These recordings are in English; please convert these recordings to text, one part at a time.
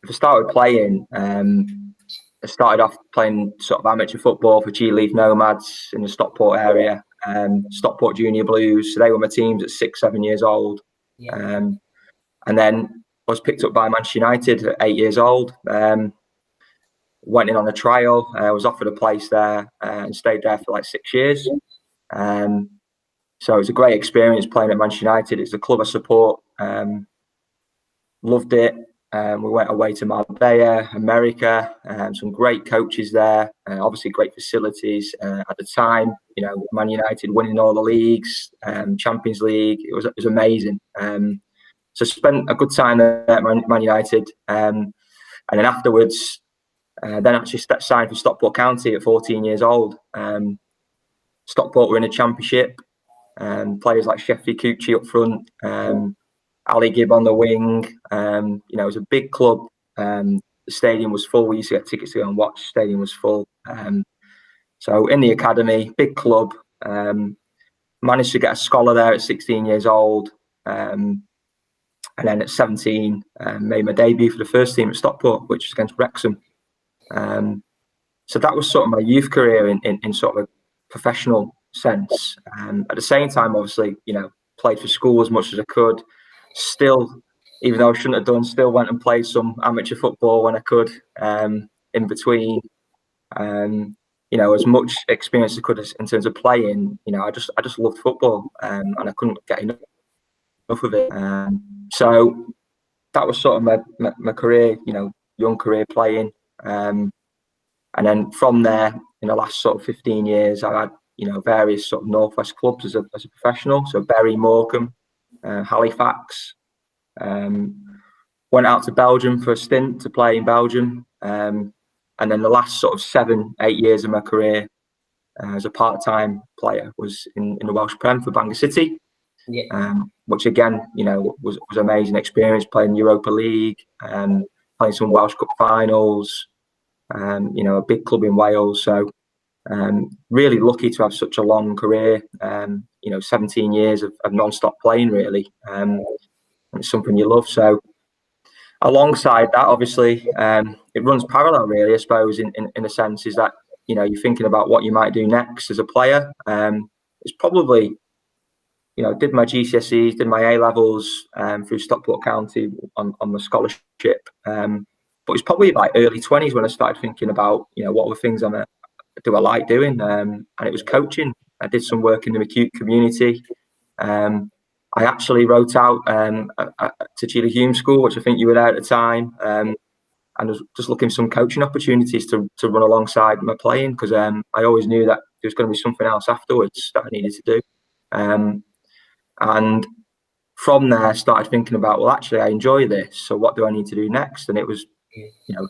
if I started playing, I started off playing sort of amateur football for G League Nomads in the Stockport area, Stockport Junior Blues. So they were my teams at 6, 7 years old. Yeah. And then I was picked up by Manchester United at 8 years old. Went in on a trial. I was offered a place there and stayed there for like 6 years. So it was a great experience playing at Manchester United. It's a club I support. Loved it. We went away to Marbella, America. Some great coaches there. Obviously, great facilities. At the time, Man United winning all the leagues, Champions League. It was amazing. So spent a good time there at Man United. And then afterwards, then actually signed for Stockport County at 14 years old. Stockport were in a championship. Players like Sheffy Cucci up front, Ali Gibb on the wing. It was a big club. The stadium was full. We used to get tickets to go and watch. The stadium was full. So in the academy, big club. Managed to get a scholar there at 16 years old. And then at 17, made my debut for the first team at Stockport, which was against Wrexham. So that was sort of my youth career in sort of a professional sense. At the same time, obviously, played for school as much as I could. Still, even though I shouldn't have done, still went and played some amateur football when I could. In between, as much experience as I could in terms of playing. I just loved football, and I couldn't get enough of it. So that was sort of my career, young career playing. And then from there, in the last sort of 15 years, I had various sort of Northwest clubs as a professional. So Bury, Morecambe, Halifax. Went out to Belgium for a stint to play in Belgium. And then the last sort of 7, 8 years of my career as a part-time player was in the Welsh Prem for Bangor City. Yeah. Which again, was an amazing experience, playing Europa League, playing some Welsh Cup finals, a big club in Wales. So really lucky to have such a long career, 17 years of non-stop playing, really. It's something you love. So alongside that, obviously, it runs parallel, really, I suppose, in a sense, is that, you're thinking about what you might do next as a player. It's probably, did my GCSEs, did my A-levels through Stockport County on the scholarship. But it's probably like early 20s when I started thinking about, what were things I like doing. And it was coaching. I did some work in the acute community. I actually wrote out to Chile Hume School, which I think you were there at the time. And I was just looking for some coaching opportunities to run alongside my playing, because I always knew that there was going to be something else afterwards that I needed to do. And from there, I started thinking about, well, actually, I enjoy this. So what do I need to do next? And it was,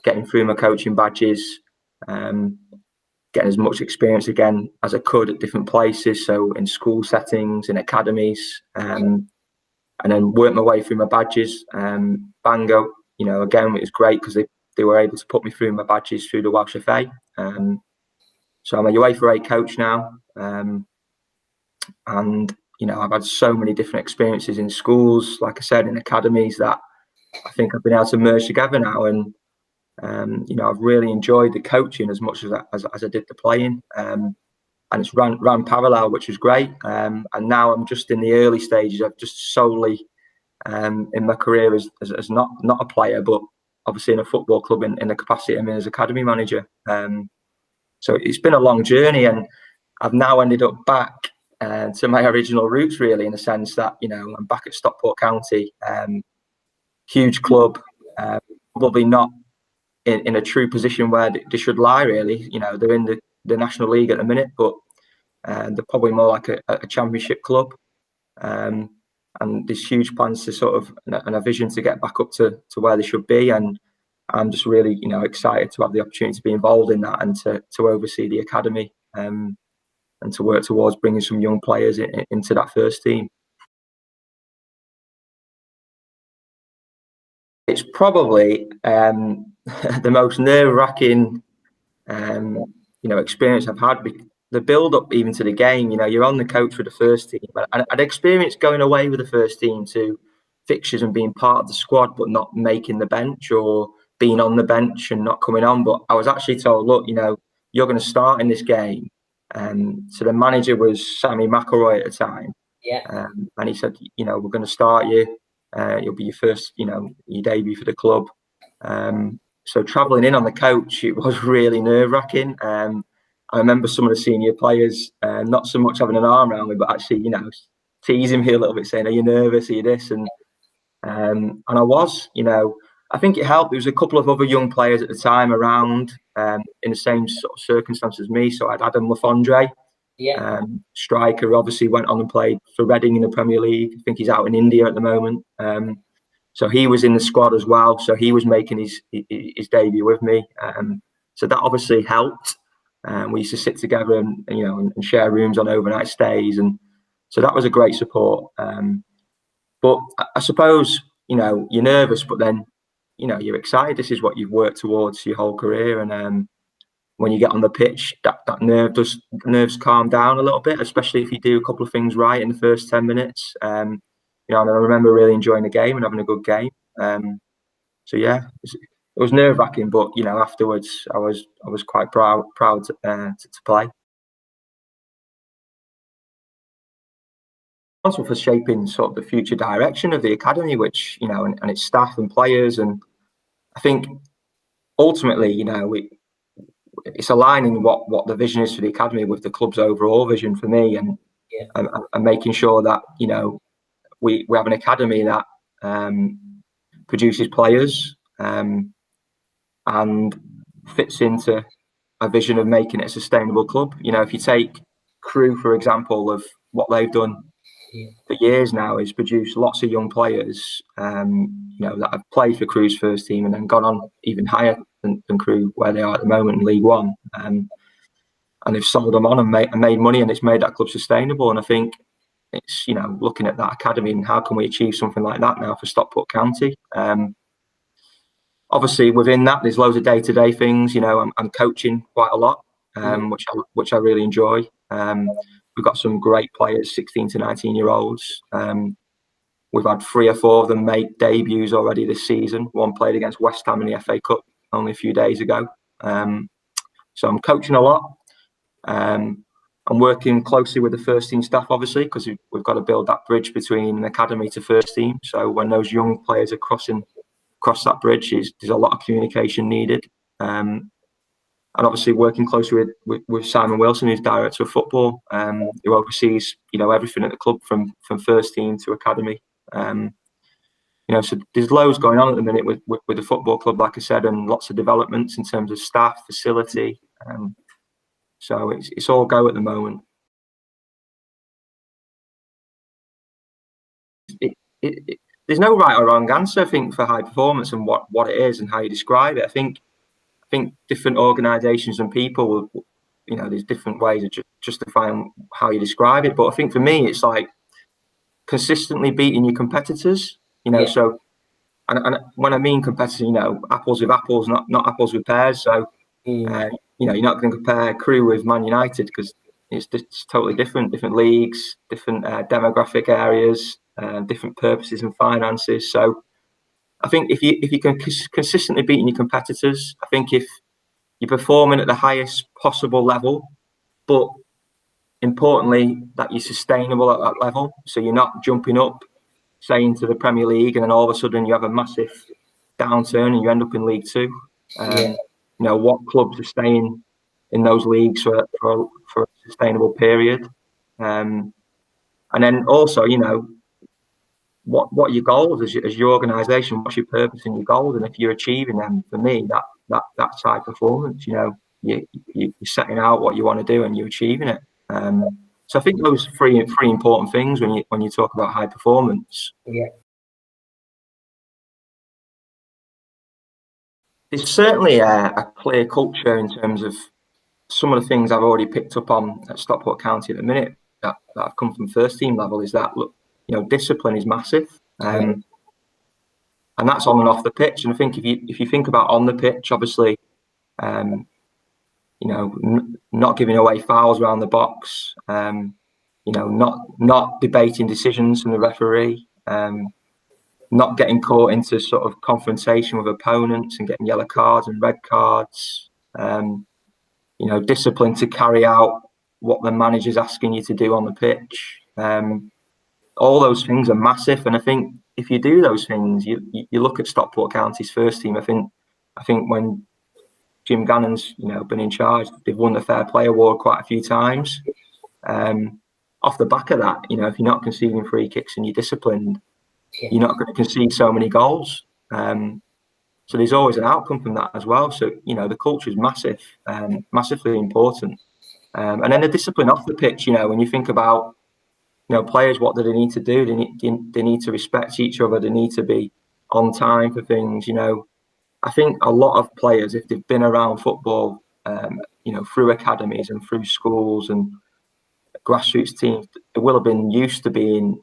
getting through my coaching badges, getting as much experience again as I could at different places. So in school settings, in academies, and then work my way through my badges. Bangor, again, it was great because they were able to put me through my badges through the Welsh FA. So I'm a UEFA 8 coach now. And I've had so many different experiences in schools, like I said, in academies, that I think I've been able to merge together now. And I've really enjoyed the coaching as much as I did the playing. And it's ran parallel, which was great. And now I'm just in the early stages of just solely in my career as not a player, but obviously in a football club in the capacity I'm in as academy manager. So it's been a long journey, and I've now ended up back to my original roots, really, in the sense that, I'm back at Stockport County, huge club, probably not in a true position where they should lie, really. They're in the National League at the minute, but they're probably more like a championship club. And there's huge plans to sort of, and a vision to get back up to where they should be. And I'm just really, excited to have the opportunity to be involved in that and to oversee the academy. And to work towards bringing some young players into that first team. It's probably the most nerve-wracking, experience I've had. The build-up even to the game, you're on the coach for the first team. I'd experienced going away with the first team to fixtures and being part of the squad, but not making the bench or being on the bench and not coming on. But I was actually told, look, you're going to start in this game. So the manager was Sammy McElroy at the time. Yeah. And he said, we're going to start you. You'll be your first, your debut for the club. So travelling in on the coach, it was really nerve-wracking. I remember some of the senior players not so much having an arm around me, but actually, teasing me a little bit, saying, "Are you nervous? Are you this?" And I was, I think it helped. There was a couple of other young players at the time around in the same sort of circumstances as me. So I had Adam Lafondre, striker, who obviously went on and played for Reading in the Premier League. I think he's out in India at the moment. So he was in the squad as well. So he was making his debut with me. So that obviously helped. We used to sit together and share rooms on overnight stays, and so that was a great support. But I suppose you're nervous, but then you're excited. This is what you've worked towards your whole career, and when you get on the pitch, that nerves calm down a little bit, especially if you do a couple of things right in the first 10 minutes. And I remember really enjoying the game and having a good game. So yeah, it was nerve-wracking, but afterwards I was quite proud to play. For shaping sort of the future direction of the academy, which and its staff and players, and I think ultimately it's aligning what the vision is for the academy with the club's overall vision for me, and making sure that we have an academy that produces players and fits into a vision of making it a sustainable club. If you take Crewe, for example, of what they've done for years now is produce lots of young players that have played for Crewe's first team and then gone on even higher than Crewe, where they are at the moment in League One. And they've sold them on and made money, and it's made that club sustainable. And I think it's looking at that academy and how can we achieve something like that now for Stockport County. Obviously within that there's loads of day-to-day things. I'm coaching quite a lot, which I really enjoy. We've got some great players, 16 to 19-year-olds. We've had 3 or 4 of them make debuts already this season. One played against West Ham in the FA Cup only a few days ago. So I'm coaching a lot. I'm working closely with the first team staff, obviously, because we've got to build that bridge between an academy to first team. So when those young players are crossing across that bridge, there's a lot of communication needed. And obviously working closely with Simon Wilson, who's director of football, who oversees everything at the club from first team to academy. So there's loads going on at the minute with the football club, like I said, and lots of developments in terms of staff, facility. So it's all go at the moment. There's no right or wrong answer, I think, for high performance and what it is and how you describe it. I think different organisations and people, there's different ways of justifying how you describe it. But I think for me, it's like consistently beating your competitors. So, and when I mean competitors, apples with apples, not apples with pears. So, you're not going to compare Crewe with Man United because it's totally different leagues, different demographic areas, different purposes and finances. So, I think if you can consistently beating your competitors, I think if you're performing at the highest possible level, but importantly that you're sustainable at that level, so you're not jumping up, say, into the Premier League and then all of a sudden you have a massive downturn and you end up in League Two. What clubs are staying in those leagues for a sustainable period, and then also what are your goals as your organisation? What's your purpose and your goals? And if you're achieving them, for me, that's high performance. You're setting out what you want to do and you're achieving it. So I think those three important things when you talk about high performance. Yeah. There's certainly a clear culture in terms of some of the things I've already picked up on at Stockport County at the minute that have come from first team level. Is that, look, discipline is massive, and that's on and off the pitch. And I think if you think about on the pitch, obviously, not giving away fouls around the box, not debating decisions from the referee, not getting caught into sort of confrontation with opponents and getting yellow cards and red cards. You know, discipline to carry out what the manager's asking you to do on the pitch. All those things are massive, and I think if you do those things, you look at Stockport County's first team. I think when Jim Gannon's been in charge, they've won the Fair Play Award quite a few times. Off the back of that, if you're not conceding free kicks and you're disciplined, you're not going to concede so many goals. So there's always an outcome from that as well. So the culture is massive, massively important. And then the discipline off the pitch. When you think about players, what do they need to do? They need to respect each other. They need to be on time for things. I think a lot of players, if they've been around football, through academies and through schools and grassroots teams, they will have been used to being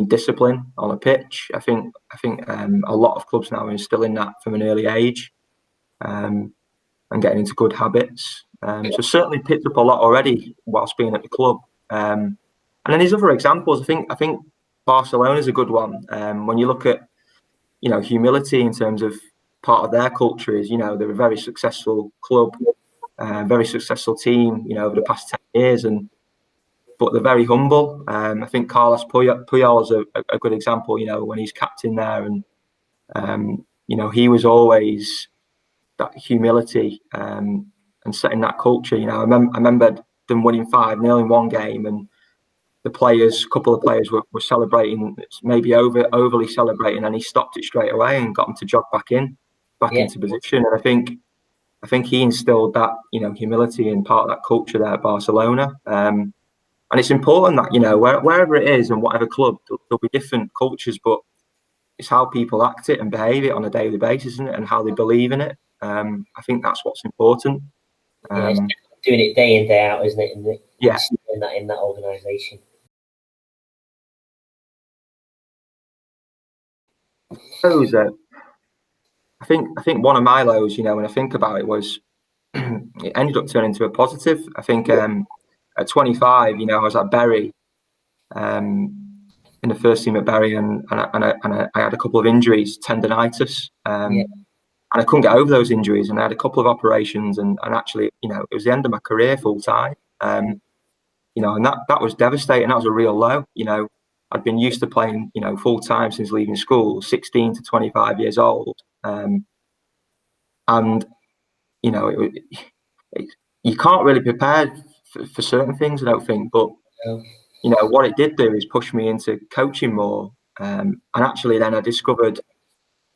disciplined on a pitch. I think a lot of clubs now are instilling that from an early age, and getting into good habits. So certainly picked up a lot already whilst being at the club. And then there's other examples. I think Barcelona is a good one. When you look at humility in terms of part of their culture is they're a very successful club, very successful team over the past 10 years, but they're very humble. I think Carlos Puyol is a good example. When he's captain there, and he was always that humility and setting that culture. I remember them winning 5-0 in one game, and a couple of players were celebrating, maybe overly celebrating, and he stopped it straight away and got them to jog back into position. And I think he instilled that humility and part of that culture there at Barcelona. And it's important that wherever it is and whatever club, there'll be different cultures, but it's how people act it and behave it on a daily basis, isn't it? And how they believe in it. I think that's what's important. It's doing it day in, day out, isn't it? And in that organisation. I think one of my lows, when I think about it, was it ended up turning into a positive. I think at 25, I was at Bury, in the first team at Bury, and I had a couple of injuries, tendonitis, and I couldn't get over those injuries, and I had a couple of operations, and actually, it was the end of my career full time, and that was devastating. That was a real low. I'd been used to playing, full time since leaving school, 16 to 25 years old, and you can't really prepare for certain things, I don't think, but. What it did do is push me into coaching more. And actually then I discovered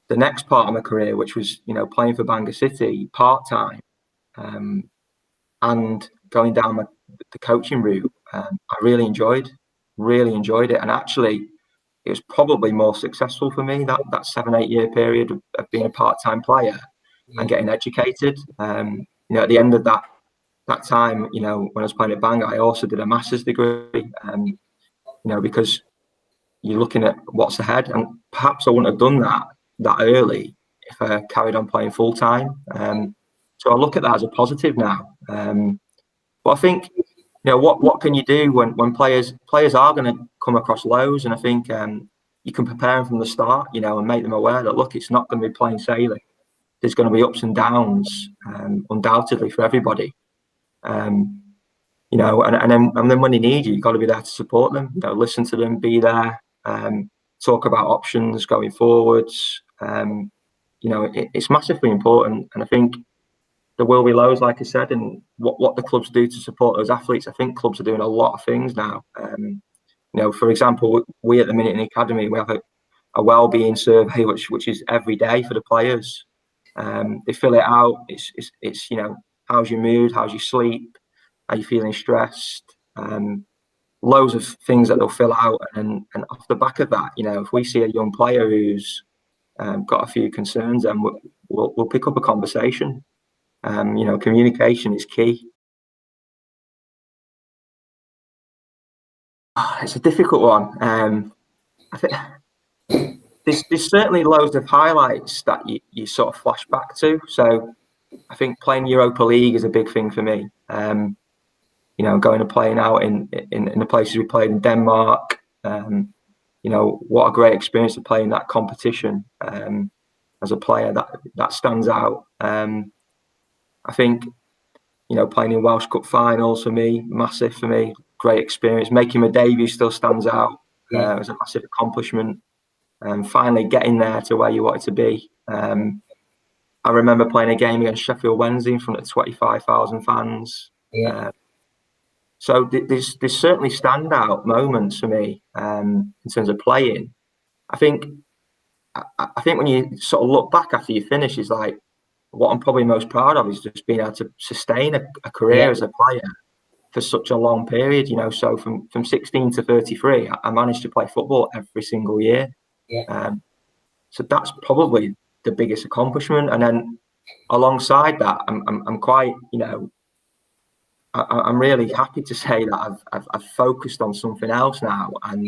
the next part of my career, which was, playing for Bangor City part-time, and going down the coaching route. I really enjoyed it. And actually, it was probably more successful for me, that 7-8 year period of being a part-time player and getting educated. At the end of that time, when I was playing at Bangor, I also did a master's degree, because you're looking at what's ahead, and perhaps I wouldn't have done that early if I carried on playing full time. So I look at that as a positive now. But I think, what can you do when players are going to come across lows, and I think you can prepare them from the start, and make them aware that, look, it's not going to be plain sailing. There's going to be ups and downs, undoubtedly, for everybody. And then when they need you, you've got to be there to support them. Listen to them, be there, talk about options going forwards. It's massively important, and I think there will be lows, like I said, and what the clubs do to support those athletes. I think clubs are doing a lot of things now. For example, we at the minute in the academy, we have a well-being survey which is every day for the players. They fill it out. It's how's your mood, how's your sleep, are you feeling stressed? Loads of things that they'll fill out, and off the back of that, if we see a young player who's got a few concerns, then we'll pick up a conversation. Communication is key. It's a difficult one. I think there's certainly loads of highlights that you sort of flash back to. So I think playing Europa League is a big thing for me. Going and playing out in the places we played in Denmark, what a great experience to play in that competition as a player. That stands out. I think, playing in Welsh Cup finals for me, massive for me, great experience. Making my debut still stands out as a massive accomplishment. Finally getting there to where you wanted to be. I remember playing a game against Sheffield Wednesday in front of 25,000 fans. So there's certainly standout moments for me in terms of playing. I think when you sort of look back after you finish, is like, what I'm probably most proud of is just being able to sustain a career as a player for such a long period. So from 16 to 33, I managed to play football every single year. So that's probably the biggest accomplishment. And then alongside that, I'm quite, I'm really happy to say that I've focused on something else now, and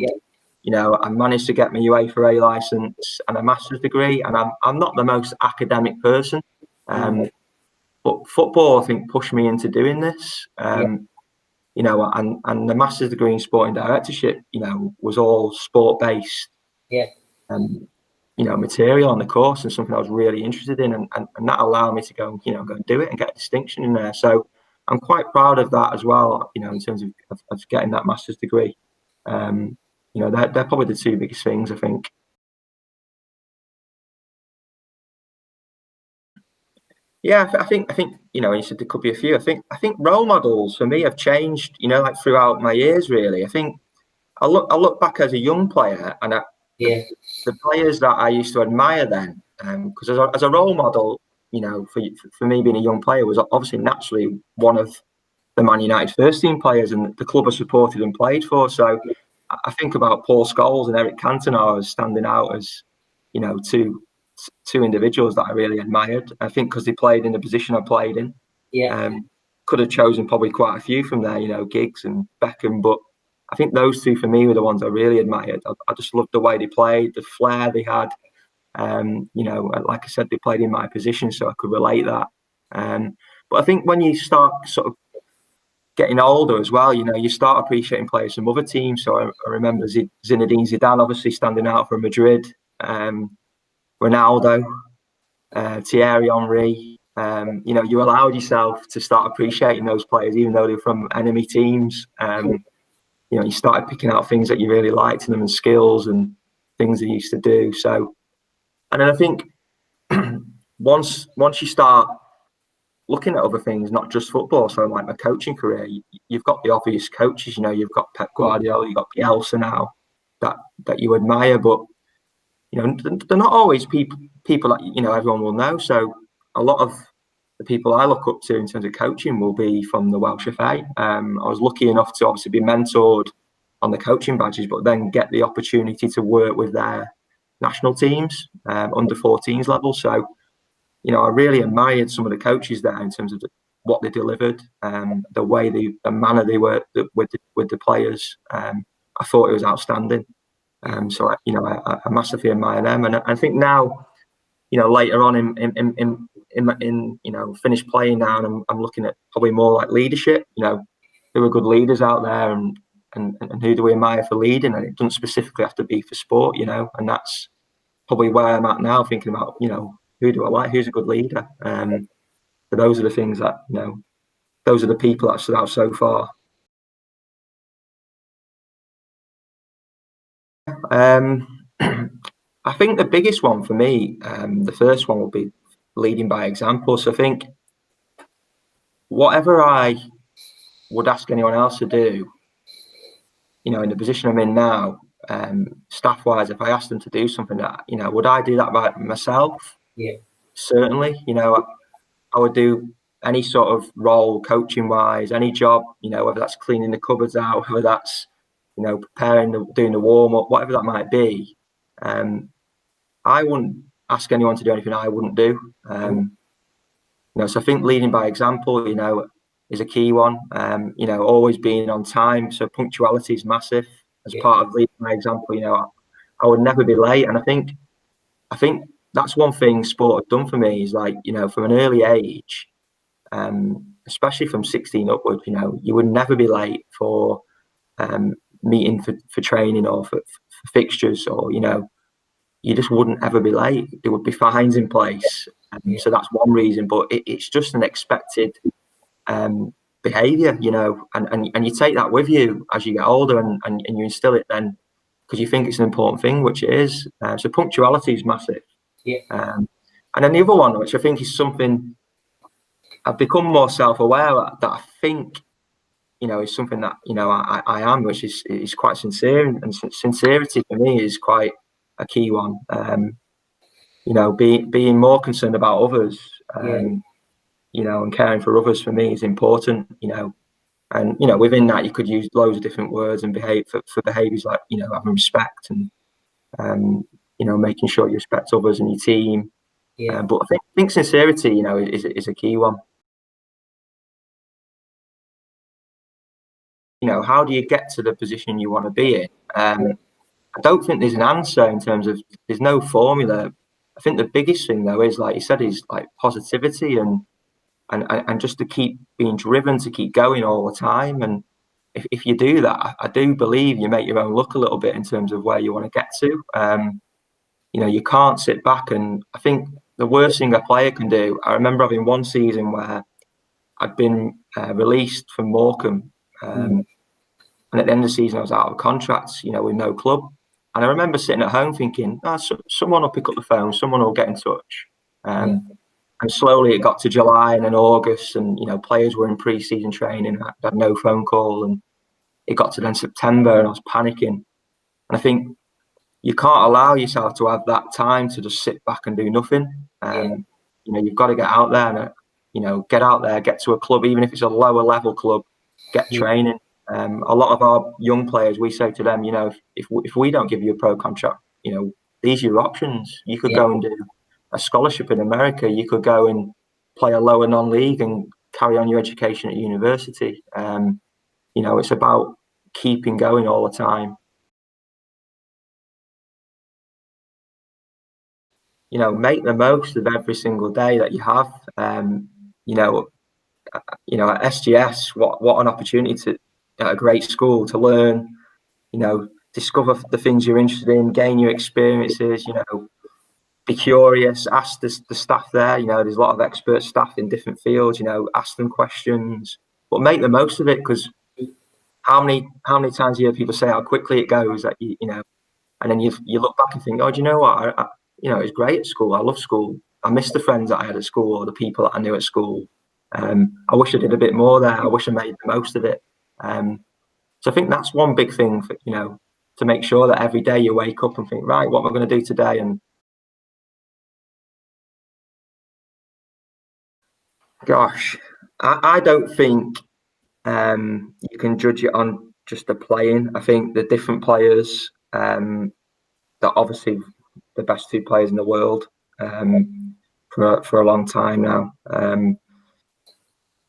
I managed to get my UEFA A license and a master's degree. And I'm not the most academic person, but football, I think, pushed me into doing this. And the master's degree in sporting directorship, was all sport based. Material on the course, and something I was really interested in, and that allowed me to go and do it and get a distinction in there. So I'm quite proud of that as well, in terms of getting that master's degree. They're probably the two biggest things, I think. Yeah, I think you said there could be a few. I think role models for me have changed, like throughout my years. Really, I think I look back as a young player, and the players that I used to admire then, because as a role model, for me being a young player was obviously naturally one of the Man United first team players and the club I supported and played for. So I think about Paul Scholes and Eric Cantona as standing out as, two individuals that I really admired. I think because they played in the position I played in. Could have chosen probably quite a few from there, Giggs and Beckham, but I think those two for me were the ones I really admired. I just loved the way they played, the flair they had. Like I said, they played in my position, so I could relate that. But I think when you start sort of getting older as well, you start appreciating players from other teams. So I remember Zinedine Zidane obviously standing out for Madrid, Ronaldo, Thierry Henry. You allowed yourself to start appreciating those players, even though they're from enemy teams. You started picking out things that you really liked in them and skills and things they used to do. So, and then I think once you start looking at other things, not just football, so like my coaching career, you've got the obvious coaches. You've got Pep Guardiola, you've got Bielsa now that you admire, but they're not always people that everyone will know. So a lot of the people I look up to in terms of coaching will be from the Welsh FA. I was lucky enough to obviously be mentored on the coaching badges, but then get the opportunity to work with their national teams, under 14s level. So, I really admired some of the coaches there in terms of what they delivered, the manner they worked with the players. I thought it was outstanding. So I massively admire them, and I think now, later on in finished playing now, and I'm looking at probably more like leadership. Who are good leaders out there, and who do we admire for leading? And it doesn't specifically have to be for sport, and that's probably where I'm at now, thinking about who do I like, who's a good leader. So those are the things that those are the people that stood out so far. I think the biggest one for me, the first one will be leading by example. So I think whatever I would ask anyone else to do, in the position I'm in now, staff-wise, if I asked them to do something that, would I do that by myself? Certainly. I would do any sort of role, coaching-wise, any job, whether that's cleaning the cupboards out, whether that's, preparing, doing the warm-up, whatever that might be. I wouldn't ask anyone to do anything I wouldn't do. So I think leading by example, is a key one. Always being on time. So punctuality is massive as part of leading by example. I would never be late. And I think that's one thing sport has done for me is like, from an early age, especially from 16 upwards, you would never be late for meeting for training or fixtures, or you just wouldn't ever be late. There would be fines in place. So that's one reason, but it's just an expected behaviour, and you take that with you as you get older, and you instill it then because you think it's an important thing, which it is. So punctuality is massive. And then the other one, which I think is something I've become more self-aware that I think, is something that, I am, which is quite sincere. And sincerity for me is quite a key one. Being more concerned about others, and caring for others for me is important, and, within that you could use loads of different words and behave for behaviours like, having respect and, making sure you respect others and your team. But I think sincerity, is a key one. How do you get to the position you want to be in? I don't think there's an answer in terms of, there's no formula. I think the biggest thing though is, like you said, is like positivity and just to keep being driven, to keep going all the time. And if you do that, I do believe you make your own luck a little bit in terms of where you want to get to. You can't sit back. And I think the worst thing a player can do, I remember having one season where I'd been released from Morecambe, and at the end of the season I was out of contracts, with no club. And I remember sitting at home thinking, someone will pick up the phone, someone will get in touch. And slowly it got to July and then August, and players were in pre-season training. I had no phone call, and it got to then September, and I was panicking. And I think you can't allow yourself to have that time to just sit back and do nothing. You've got to get out there and get to a club, even if it's a lower level club, get training. A lot of our young players, we say to them, if we don't give you a pro contract, these are your options. You could go and do a scholarship in America. You could go and play a lower non-league and carry on your education at university. It's about keeping going all the time. Make the most of every single day that you have. At SGS, what an opportunity to, at a great school, to learn, discover the things you're interested in, gain new experiences, be curious, ask the staff there. There's a lot of expert staff in different fields, ask them questions, but make the most of it, because how many times you hear people say how quickly it goes, that and then you look back and think, oh, do you know what? It was great at school. I love school. I miss the friends that I had at school, or the people that I knew at school. I wish I did a bit more there. I wish I made the most of it. So I think that's one big thing for, to make sure that every day you wake up and think, right, what am I going to do today? And gosh, I don't think you can judge it on just the playing. I think the different players, that obviously the best two players in the world for a long time now.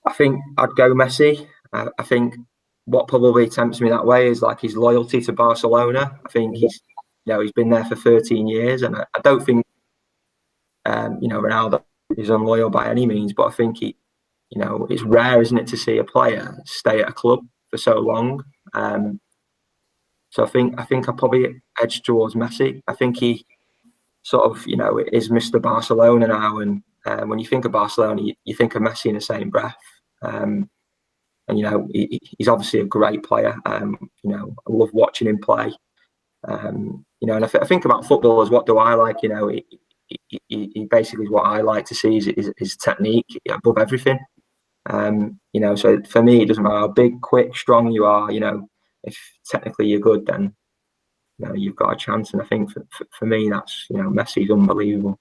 I think I'd go Messi. I think what probably tempts me that way is like his loyalty to Barcelona. I think he's been there for 13 years, and I don't think Ronaldo is unloyal by any means, but I think it's rare, isn't it, to see a player stay at a club for so long. So I think I probably edge towards Messi. I think he sort of is Mr. Barcelona now, and when you think of Barcelona, you think of Messi in the same breath. And he's obviously a great player. I love watching him play. And I think about footballers. What do I like? He basically is what I like to see is his technique above everything. So for me, it doesn't matter how big, quick, strong you are. If technically you're good, then you've got a chance. And I think for me, that's Messi's unbelievable.